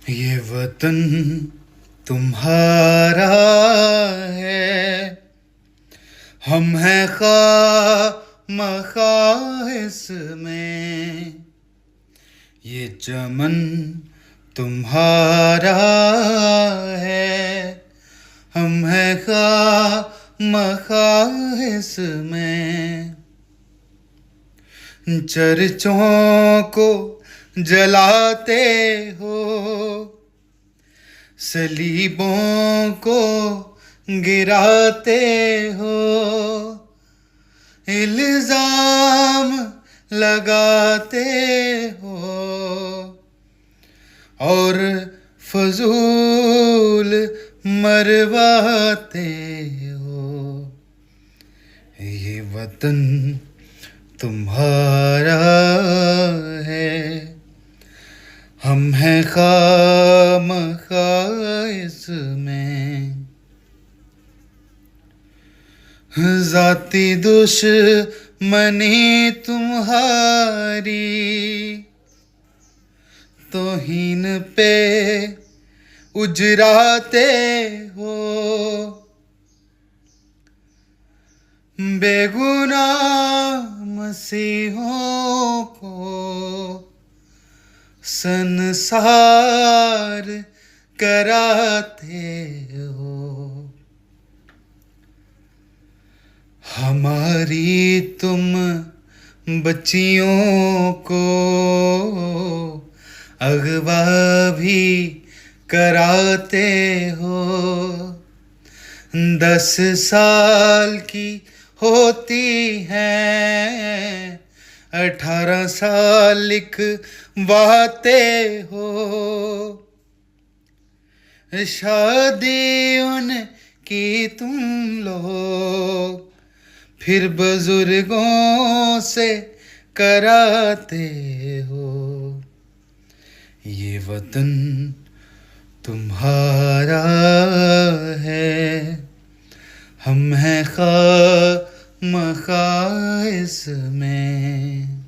ये वतन तुम्हारा है, हम हैं खामखा इसमें। ये चमन तुम्हारा है, हम हैं खामखा इसमें। चर्चों को जलाते हो, सलीबों को गिराते हो, इल्जाम लगाते हो और फजूल मरवाते हो। ये वतन तुम्हारा है, हम हैं खामखा इसमें। जाती दुश्मनी तुम्हारी, तौहीन पे उजराते हो, बेगुनाह मसीहों को संसार कराते हो। हमारी तुम बच्चियों को अगवा भी कराते हो। 10 साल की होती हैं, 18 साल लिखवाते हो। शादी उनकी तुम लोग फिर बुजुर्गों से कराते हो। ये वतन तुम्हारा है, हम हैं खामखा इसमें।